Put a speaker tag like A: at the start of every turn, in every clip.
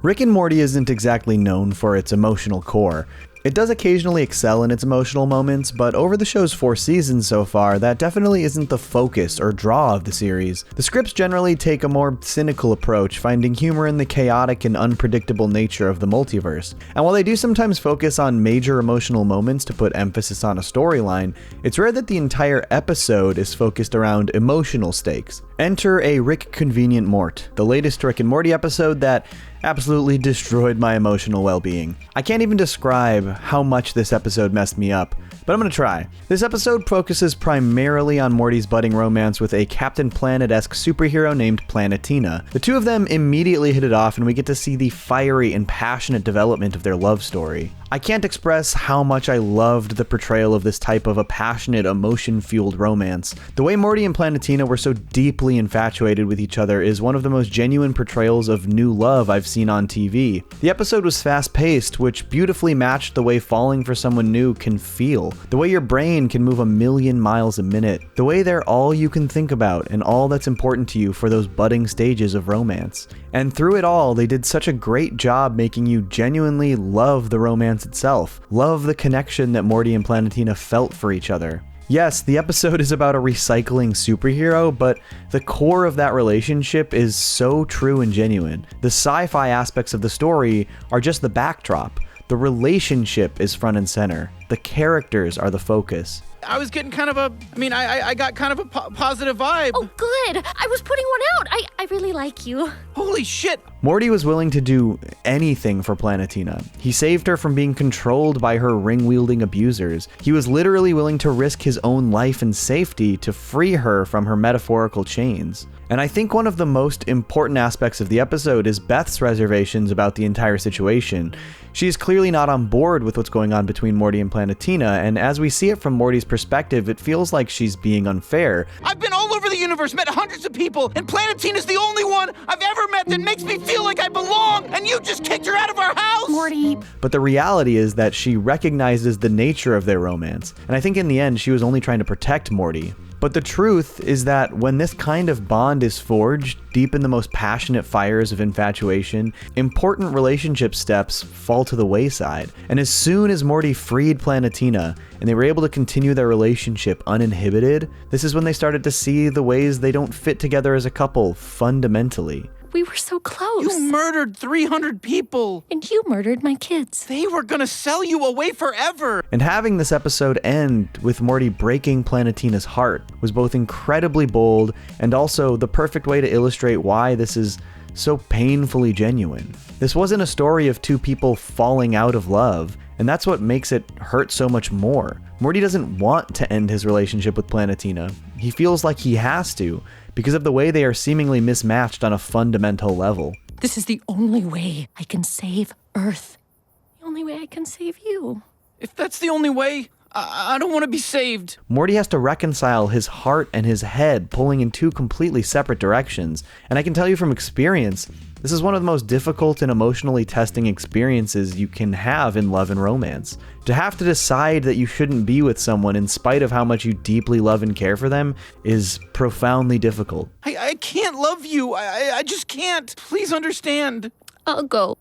A: Rick and Morty isn't exactly known for its emotional core. It does occasionally excel in its emotional moments, but over the show's 4 seasons so far, that definitely isn't the focus or draw of the series. The scripts generally take a more cynical approach, finding humor in the chaotic and unpredictable nature of the multiverse. And while they do sometimes focus on major emotional moments to put emphasis on a storyline, it's rare that the entire episode is focused around emotional stakes. Enter A Rickconvenient Mort, the latest Rick and Morty episode that absolutely destroyed my emotional well-being. I can't even describe how much this episode messed me up, but I'm gonna try. This episode focuses primarily on Morty's budding romance with a Captain Planet-esque superhero named Planetina. The two of them immediately hit it off, and we get to see the fiery and passionate development of their love story. I can't express how much I loved the portrayal of this type of a passionate, emotion-fueled romance. The way Morty and Planetina were so deeply infatuated with each other is one of the most genuine portrayals of new love I've seen on TV. The episode was fast-paced, which beautifully matched the way falling for someone new can feel. The way your brain can move a million miles a minute. The way they're all you can think about and all that's important to you for those budding stages of romance. And through it all, they did such a great job making you genuinely love the romance itself. Love the connection that Morty and Planetina felt for each other. Yes, the episode is about a recycling superhero, but the core of that relationship is so true and genuine. The sci-fi aspects of the story are just the backdrop. The relationship is front and center. The characters are the focus.
B: I was getting kind of I got kind of a positive vibe.
C: Oh, good. I was putting one out. I really like you.
B: Holy shit.
A: Morty was willing to do anything for Planetina. He saved her from being controlled by her ring-wielding abusers. He was literally willing to risk his own life and safety to free her from her metaphorical chains. And I think one of the most important aspects of the episode is Beth's reservations about the entire situation. She is clearly not on board with what's going on between Morty and Planetina, and as we see it from Morty's perspective, it feels like she's being unfair.
B: I've been all over the universe, met hundreds of people, and Planetina's the only one I've ever met that makes me feel like I belong, and you just kicked her out of our house!
C: Morty.
A: But the reality is that she recognizes the nature of their romance, and I think in the end she was only trying to protect Morty. But the truth is that when this kind of bond is forged deep in the most passionate fires of infatuation, important relationship steps fall to the wayside. And as soon as Morty freed Planetina and they were able to continue their relationship uninhibited, this is when they started to see the ways they don't fit together as a couple fundamentally.
C: We were so close.
B: You murdered 300 people.
C: And you murdered my kids.
B: They were gonna sell you away forever.
A: And having this episode end with Morty breaking Planetina's heart was both incredibly bold and also the perfect way to illustrate why this is so painfully genuine. This wasn't a story of two people falling out of love, and that's what makes it hurt so much more. Morty doesn't want to end his relationship with Planetina. He feels like he has to, because of the way they are seemingly mismatched on a fundamental level.
C: This is the only way I can save Earth. The only way I can save you.
B: If that's the only way, I don't want to be saved.
A: Morty has to reconcile his heart and his head pulling in two completely separate directions. And I can tell you from experience, this is one of the most difficult and emotionally testing experiences you can have in love and romance. To have to decide that you shouldn't be with someone in spite of how much you deeply love and care for them is profoundly difficult.
B: I can't love you. I just can't. Please understand.
C: I'll go.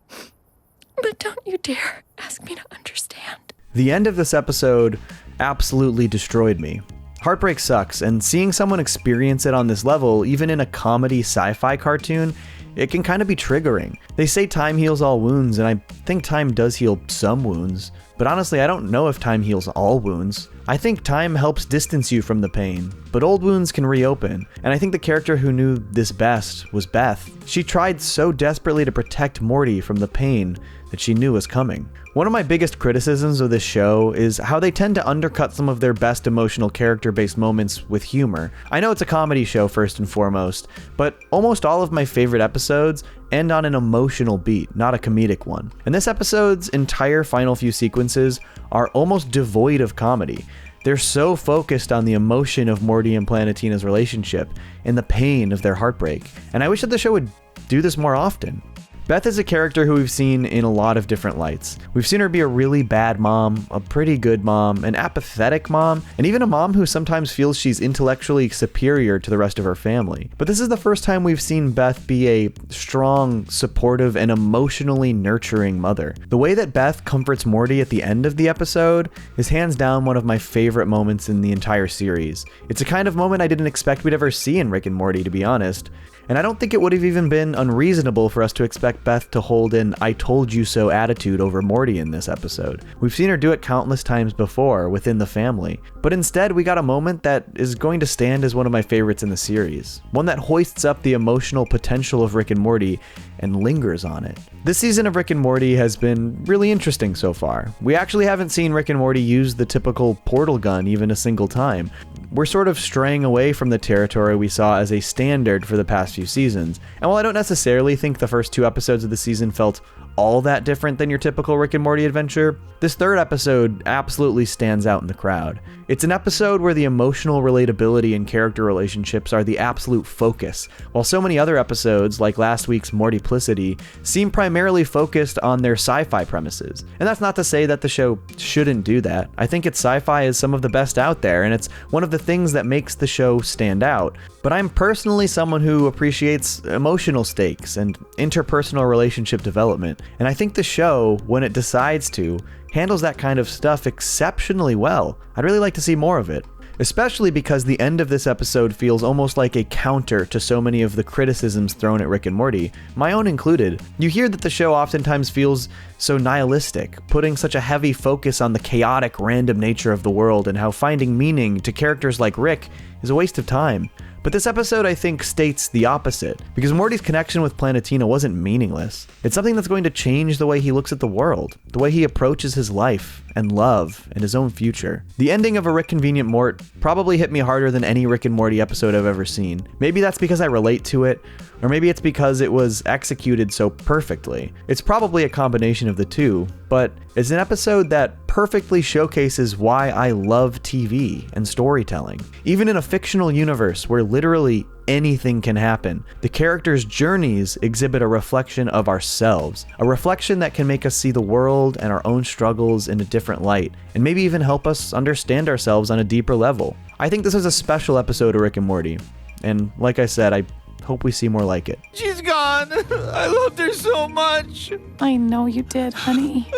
C: But don't you dare ask me to understand.
A: The end of this episode absolutely destroyed me. Heartbreak sucks, and seeing someone experience it on this level, even in a comedy sci-fi cartoon, it can kind of be triggering. They say time heals all wounds, and I think time does heal some wounds. But honestly, I don't know if time heals all wounds. I think time helps distance you from the pain, but old wounds can reopen. And I think the character who knew this best was Beth. She tried so desperately to protect Morty from the pain that she knew was coming. One of my biggest criticisms of this show is how they tend to undercut some of their best emotional character-based moments with humor. I know it's a comedy show first and foremost, but almost all of my favorite episodes end on an emotional beat, not a comedic one. And this episode's entire final few sequences are almost devoid of comedy. They're so focused on the emotion of Morty and Planetina's relationship and the pain of their heartbreak. And I wish that the show would do this more often. Beth is a character who we've seen in a lot of different lights. We've seen her be a really bad mom, a pretty good mom, an apathetic mom, and even a mom who sometimes feels she's intellectually superior to the rest of her family. But this is the first time we've seen Beth be a strong, supportive, and emotionally nurturing mother. The way that Beth comforts Morty at the end of the episode is hands down one of my favorite moments in the entire series. It's a kind of moment I didn't expect we'd ever see in Rick and Morty, to be honest. And I don't think it would have even been unreasonable for us to expect Beth to hold an "I told you so" attitude over Morty in this episode. We've seen her do it countless times before within the family. But instead, we got a moment that is going to stand as one of my favorites in the series. One that hoists up the emotional potential of Rick and Morty and lingers on it. This season of Rick and Morty has been really interesting so far. We actually haven't seen Rick and Morty use the typical portal gun even a single time. We're sort of straying away from the territory we saw as a standard for the past few seasons. And while I don't necessarily think the first 2 episodes of the season felt all that different than your typical Rick and Morty adventure, this 3rd episode absolutely stands out in the crowd. It's an episode where the emotional relatability and character relationships are the absolute focus, while so many other episodes, like last week's Mortyplicity, seem primarily focused on their sci-fi premises. And that's not to say that the show shouldn't do that. I think its sci-fi is some of the best out there, and it's one of the things that makes the show stand out. But I'm personally someone who appreciates emotional stakes and interpersonal relationship development, and I think the show, when it decides to, handles that kind of stuff exceptionally well. I'd really like to see more of it. Especially because the end of this episode feels almost like a counter to so many of the criticisms thrown at Rick and Morty, my own included. You hear that the show oftentimes feels so nihilistic, putting such a heavy focus on the chaotic, random nature of the world and how finding meaning to characters like Rick is a waste of time. But this episode, I think, states the opposite, because Morty's connection with Planetina wasn't meaningless. It's something that's going to change the way he looks at the world, the way he approaches his life and love and his own future. The ending of A Rickconvenient Mort probably hit me harder than any Rick and Morty episode I've ever seen. Maybe that's because I relate to it, or maybe it's because it was executed so perfectly. It's probably a combination of the two, but it's an episode that perfectly showcases why I love TV and storytelling. Even in a fictional universe where literally anything can happen, the characters' journeys exhibit a reflection of ourselves, a reflection that can make us see the world and our own struggles in a different light, and maybe even help us understand ourselves on a deeper level. I think this is a special episode of Rick and Morty, and like I said, I hope we see more like it.
B: She's gone. I loved her so much.
C: I know you did, honey.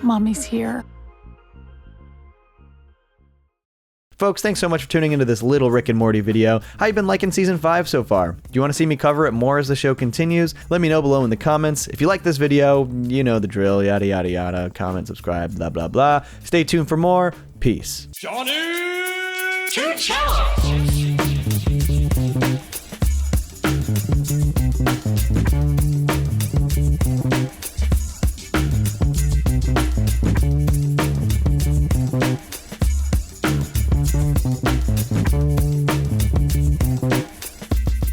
C: Mommy's here.
A: Folks, thanks so much for tuning into this little Rick and Morty video. How you been liking season 5 so far? Do you want to see me cover it more as the show continues? Let me know below in the comments. If you like this video, you know the drill, yada yada yada, comment, subscribe, blah blah blah. Stay tuned for more. Peace.
B: Johnny! Two cellos!